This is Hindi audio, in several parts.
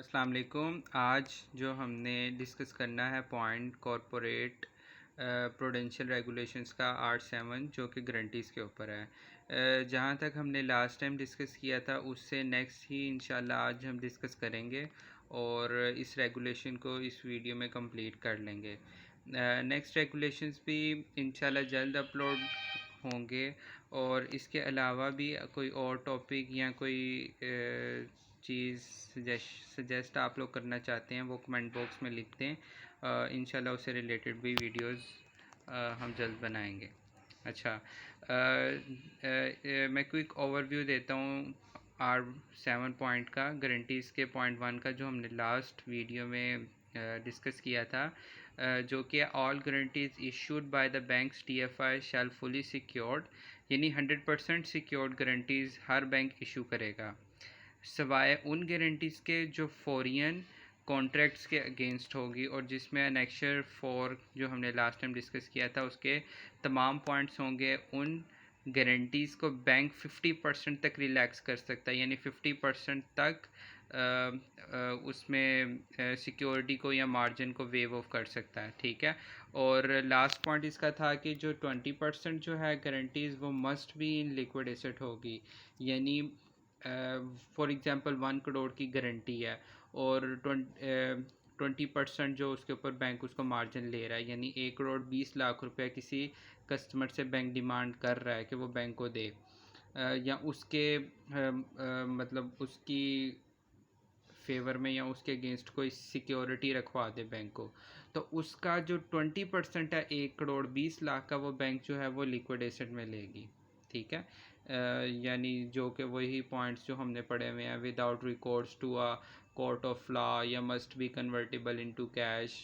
अस्सलाम वालेकुम। आज जो हमने डिस्कस करना है पॉइंट कॉरपोरेट प्रूडेंशियल रेगुलेशंस का आर्ट 7 जो कि गारंटीज़ के ऊपर है। जहाँ तक हमने लास्ट टाइम डिस्कस किया था उससे नेक्स्ट ही इंशाल्लाह आज हम डिस्कस करेंगे और इस रेगुलेशन को इस वीडियो में कंप्लीट कर लेंगे। नेक्स्ट रेगुलेशंस भी इंशाल्लाह जल्द अपलोड होंगे और इसके अलावा भी कोई और टॉपिक या कोई चीज़ सजेस्ट आप लोग करना चाहते हैं वो कमेंट बॉक्स में लिख दें। इंशाल्लाह उससे रिलेटेड भी वीडियोस हम जल्द बनाएंगे। अच्छा, मैं क्विक ओवरव्यू देता हूँ R7 पॉइंट का, गारंटीज़ के पॉइंट 1 का जो हमने लास्ट वीडियो में डिस्कस किया था, जो कि all guarantees issued by the banks DFI shall fully secured, यानी 100% सिक्योर्ड गारंटीज़ हर बैंक इशू करेगा सवाए उन गारंटीज़ के जो फॉरिन कॉन्ट्रैक्ट्स के अगेंस्ट होगी और जिसमें अनेक्शर 4 जो हमने लास्ट टाइम डिस्कस किया था उसके तमाम पॉइंट्स होंगे। उन गारंटीज़ को बैंक 50% तक रिलैक्स कर सकता है, यानी 50% तक उसमें सिक्योरिटी को या मार्जिन को वेव ऑफ कर सकता है। ठीक है, और लास्ट पॉइंट इसका था कि जो 20% जो है गारंटीज़ वो must be in liquid asset होगी, यानी फॉर एग्ज़ाम्पल 1 करोड़ की गारंटी है और 20% जो उसके ऊपर बैंक उसको मार्जिन ले रहा है, यानी 1 करोड़ 20 लाख रुपए किसी कस्टमर से बैंक डिमांड कर रहा है कि वो बैंक को दे, या उसके मतलब उसकी फेवर में या उसके अगेंस्ट कोई सिक्योरिटी रखवा दे बैंक को, तो उसका जो 20% है 1 करोड़ 20 लाख का वो बैंक जो है वो लिक्विड एसेट में लेगी। ठीक है, यानी जो कि वही पॉइंट्स जो हमने पढ़े हुए हैं, without records to a court of law या must be convertible into cash,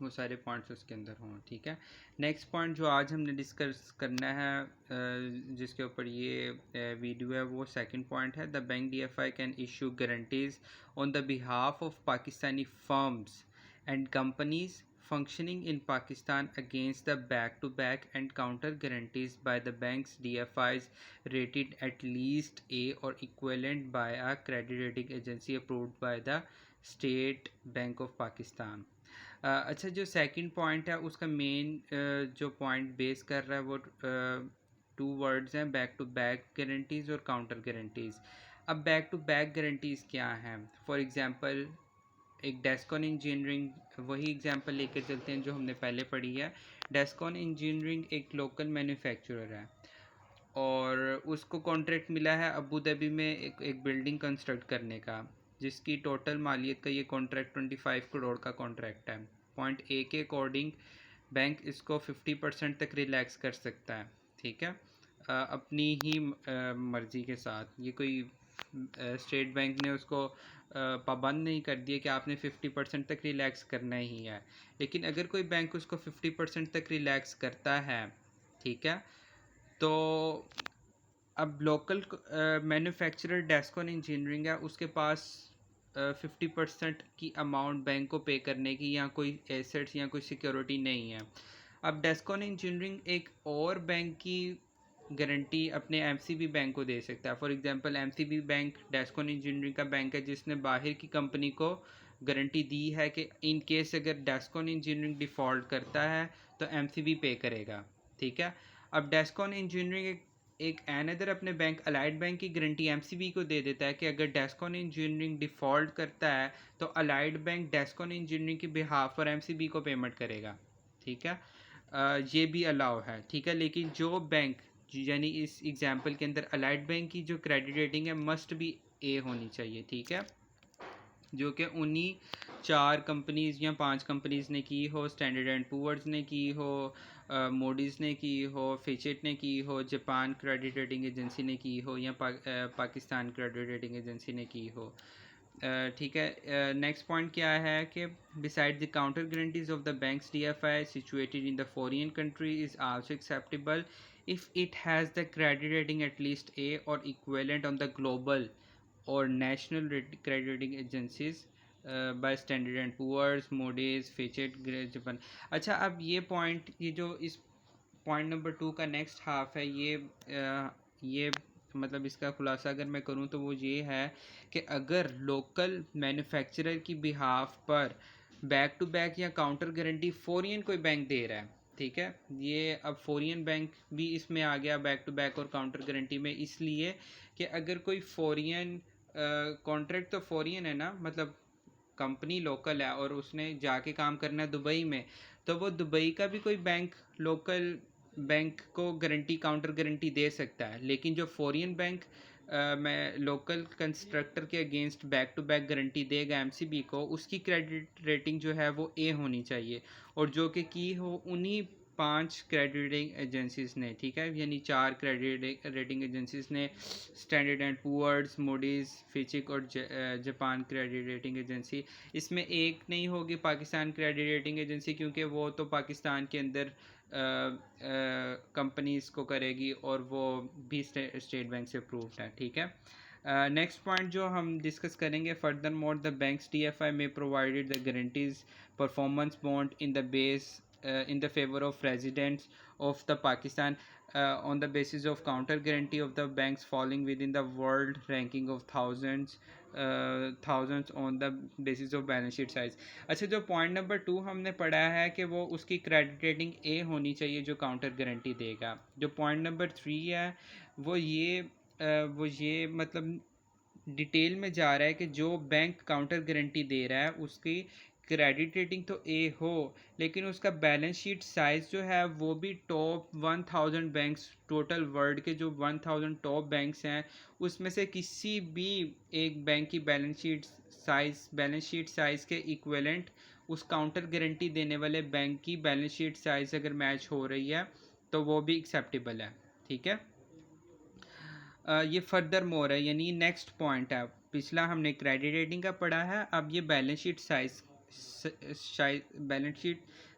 वो सारे पॉइंट्स उसके अंदर हों। ठीक है, नेक्स्ट पॉइंट जो आज हमने डिस्कस करना है जिसके ऊपर ये वीडियो है वो सेकंड पॉइंट है, the bank DFI can issue guarantees on the behalf of Pakistani firms and companies functioning in Pakistan against the back-to-back and counter guarantees by the bank's DFIs rated at least A or equivalent by a credit rating agency approved by the State Bank of Pakistan। अच्छा, जो सेकंड पॉइंट है उसका मेन जो पॉइंट बेस कर रहा है वो 2 वर्ड्स हैं, बैक टू बैक गारंटीज़ और काउंटर गारंटीज़। अब बैक टू बैक गारंटीज़ क्या हैं? फॉर एग्जांपल एक डेस्कॉन इंजीनियरिंग, वही एग्जांपल लेकर चलते हैं जो हमने पहले पढ़ी है। डेस्कॉन इंजीनियरिंग एक लोकल मैन्युफैक्चरर है और उसको कॉन्ट्रैक्ट मिला है अबू धाबी में एक बिल्डिंग कंस्ट्रक्ट करने का, जिसकी टोटल मालियत का ये कॉन्ट्रैक्ट 25 करोड़ का कॉन्ट्रैक्ट है। पॉइंट ए के अकॉर्डिंग बैंक इसको 50% तक रिलैक्स कर सकता है। ठीक है, अपनी ही मर्ज़ी के साथ। ये कोई स्टेट बैंक ने उसको पाबंद नहीं कर दिया कि आपने 50% तक रिलैक्स करना ही है, लेकिन अगर कोई बैंक उसको 50% तक रिलैक्स करता है, ठीक है, तो अब लोकल मैन्युफैक्चरर डेस्कॉन इंजीनियरिंग है, उसके पास 50% की अमाउंट बैंक को पे करने की या कोई एसेट्स या कोई सिक्योरिटी नहीं है। अब डेस्कॉन इंजीनियरिंग एक और बैंक की गारंटी अपने MCB बैंक को दे सकता है। For example MCB bank Descon engineering का बैंक है जिसने बाहर की कंपनी को गारंटी दी है कि इन केस अगर डेस्कॉन इंजीनियरिंग डिफ़ॉल्ट करता है तो MCB पे करेगा। ठीक है, अब डेस्कॉन इंजीनियरिंग एक अनदर अपने बैंक अलाइड बैंक की गारंटी MCB को दे देता है कि अगर डेस्कॉन इंजीनियरिंग डिफ़ॉल्ट करता है तो अलाइड बैंक डेस्कॉन इंजीनियरिंग के बिहाफ पर MCB को पेमेंट करेगा। ठीक है, ये भी अलाउ है। ठीक है, लेकिन जो बैंक, यानी इस एग्जांपल के अंदर अलाइड बैंक की जो क्रेडिट रेटिंग है मस्ट बी A होनी चाहिए। ठीक है, जो कि उन्हीं 4 कंपनीज़ या 5 कंपनीज़ ने की हो, स्टैंडर्ड एंड पुअर्स ने की हो, मोडीज़ ने की हो, फिचेट ने की हो, जापान क्रेडिट रेटिंग एजेंसी ने की हो या पाकिस्तान क्रेडिट रेटिंग एजेंसी ने की हो। ठीक है, नेक्स्ट पॉइंट क्या है कि beside the counter guarantees of the banks DFI situated in the foreign country is also acceptable if it has the credit rating at least A और इक्विवेलेंट ऑन द ग्लोबल और national credit rating agencies by Standard and Poor's, Moody's, Fitch, Japan. अच्छा, अब ये जो इस पॉइंट नंबर 2 का नेक्स्ट हाफ है, ये मतलब इसका खुलासा अगर मैं करूँ तो वो ये है कि अगर लोकल मैन्युफैक्चरर की बिहाफ पर बैक टू बैक या काउंटर गारंटी फॉरेन कोई बैंक दे रहा है, ठीक है, ये अब फॉरेन बैंक भी इसमें आ गया बैक टू बैक और काउंटर गारंटी में, इसलिए कि अगर कोई फॉरेन कॉन्ट्रैक्ट तो फॉरेन है ना, मतलब कंपनी लोकल है और उसने जाके काम करना है दुबई में, तो वो दुबई का भी कोई बैंक लोकल बैंक को गारंटी काउंटर गारंटी दे सकता है, लेकिन जो फॉरेन बैंक मैं लोकल कंस्ट्रक्टर के against back to back guarantee देगा एमसीबी को, उसकी क्रेडिट रेटिंग जो है वो ए होनी चाहिए, और जो कि की हो उन्हीं 5 क्रेडिट रेटिंग एजेंसीज ने, ठीक है, यानी 4 क्रेडिट रेटिंग एजेंसीज ने, स्टैंडर्ड एंड पुअर्स, मूडीज़, फिचिक और जापान क्रेडिट रेटिंग एजेंसी। इसमें एक नहीं होगी पाकिस्तान क्रेडिट रेटिंग एजेंसी, क्योंकि वो तो पाकिस्तान के अंदर कंपनीज़ को करेगी और वो भी स्टेट बैंक से अप्रूव्ड है, ठीक है। नेक्स्ट पॉइंट जो हम डिस्कस करेंगे, further more the banks DFI में provided the guarantees performance bond in the base in the favor of residents of the Pakistan on the basis of counter guarantee of the banks falling within the world ranking of thousands on the basis of balance sheet size। अच्छा, जो पॉइंट नंबर 2 हमने पढ़ा है कि वो उसकी क्रेडिट रेटिंग ए होनी चाहिए जो काउंटर गारंटी देगा। जो पॉइंट नंबर 3 है वो ये मतलब डिटेल में जा रहा है कि जो बैंक काउंटर गारंटी दे रहा है उसकी क्रेडिट रेटिंग तो ए हो, लेकिन उसका बैलेंस शीट साइज़ जो है वो भी टॉप 1000 बैंक्स, टोटल वर्ल्ड के जो 1000 टॉप बैंक्स हैं उसमें से किसी भी एक बैंक की बैलेंस शीट साइज़ के इक्विवेलेंट उस काउंटर गारंटी देने वाले बैंक की बैलेंस शीट साइज़ अगर मैच हो रही है तो वो भी एक्सेप्टेबल है, ठीक है। ये फर्दर मोर है, यानी नेक्स्ट पॉइंट है। पिछला हमने क्रेडिट रेटिंग का पढ़ा है, अब ये बैलेंस शीट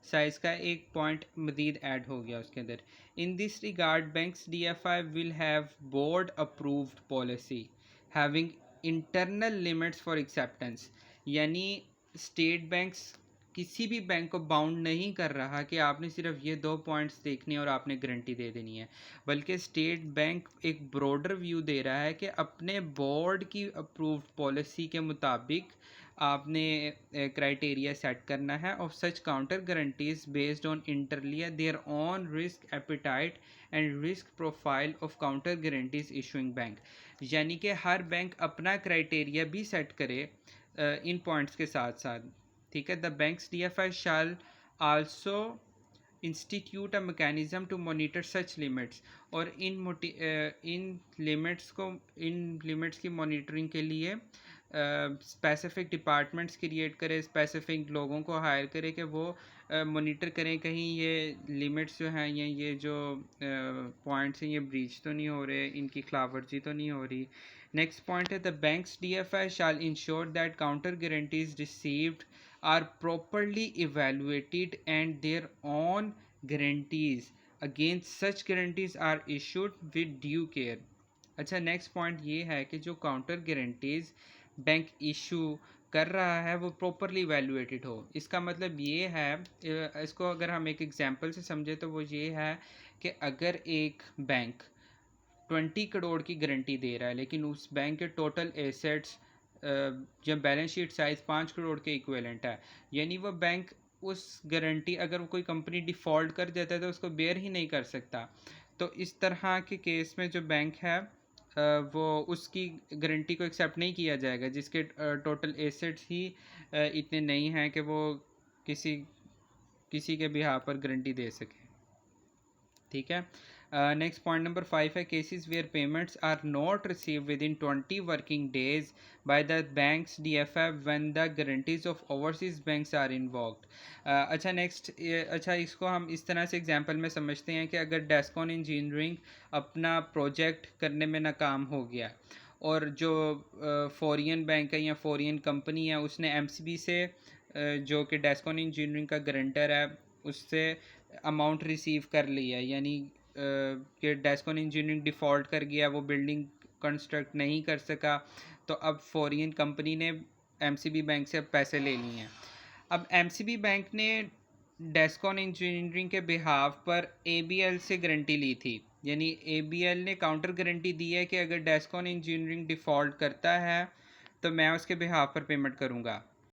साइज का एक पॉइंट मजीद ऐड हो गया उसके अंदर। In this regard banks DFI will have board approved policy having internal limits for acceptance, यानी स्टेट बैंक्स किसी भी बैंक को बाउंड नहीं कर रहा कि आपने सिर्फ ये 2 पॉइंट्स देखने और आपने गारंटी दे देनी है, बल्कि स्टेट बैंक एक ब्रॉडर व्यू दे रहा है कि अपने बोर्ड की अप्रूव्ड पॉलिसी के मुताबिक आपने क्राइटेरिया सेट करना है of such counter guarantees based on inter alia their own risk appetite and risk profile of counter guarantees issuing bank, यानी कि हर बैंक अपना क्राइटेरिया भी सेट करे इन पॉइंट्स के साथ साथ, ठीक है। The banks DFI shall also institute a mechanism to monitor such limits, और इन लिमिट्स की मॉनिटरिंग के लिए स्पेसिफिक डिपार्टमेंट्स क्रिएट करें, स्पेसिफिक लोगों को हायर करें कि वो मॉनिटर करें कहीं ये लिमिट्स जो हैं या ये जो पॉइंट्स हैं ये ब्रीच तो नहीं हो रहे, इनकी खिलाफवर्जी तो नहीं हो रही। नेक्स्ट पॉइंट है the banks DFI shall ensure that counter guarantees received are properly evaluated and their own guarantees against such guarantees are issued with due care। अच्छा, नेक्स्ट पॉइंट ये है कि जो काउंटर गारंटीज बैंक इशू कर रहा है वो प्रॉपरली इवेलुएटेड हो। इसका मतलब ये है, इसको अगर हम एक एग्जांपल से समझे तो वो ये है कि अगर एक बैंक 20 करोड़ की गारंटी दे रहा है लेकिन उस बैंक के टोटल एसेट्स जब बैलेंस शीट साइज़ 5 करोड़ के इक्विवेलेंट है, यानी वो बैंक उस गारंटी अगर कोई कंपनी डिफ़ॉल्ट कर देता है तो उसको बेयर ही नहीं कर सकता। तो इस तरह के केस में जो बैंक है वो उसकी गारंटी को एक्सेप्ट नहीं किया जाएगा जिसके टोटल एसेट्स ही इतने नहीं हैं कि वो किसी किसी के बिहाफ पर गारंटी दे सके, ठीक है। नेक्स्ट पॉइंट नंबर 5 है cases where payments are not receive within 20 working days by the banks DFI when the guarantees of overseas banks are involved. अच्छा, अच्छा इसको हम इस तरह से एग्जांपल में समझते हैं कि अगर डेस्कॉन इंजीनियरिंग अपना प्रोजेक्ट करने में नाकाम हो गया और जो फॉरेन बैंक है या फॉरेन कंपनी है उसने MCB से जो कि डेस्कॉन इंजीनियरिंग का गारंटर है उससे अमाउंट रिसीव कर लिया, यानी कि डेस्कॉन इंजीनियरिंग डिफ़ॉल्ट कर गया, वो बिल्डिंग कंस्ट्रक्ट नहीं कर सका, तो अब फॉरेन कंपनी ने MCB बैंक से अब पैसे ले लिए हैं। अब MCB बैंक ने डेस्कॉन इंजीनियरिंग के बिहाफ पर ABL से गारंटी ली थी, यानी ABL ने काउंटर गारंटी दी है कि अगर डेस्कॉन इंजीनियरिंग डिफ़ॉल्ट करता है तो मैं उसके बिहाफ पर पेमेंट करूँगा।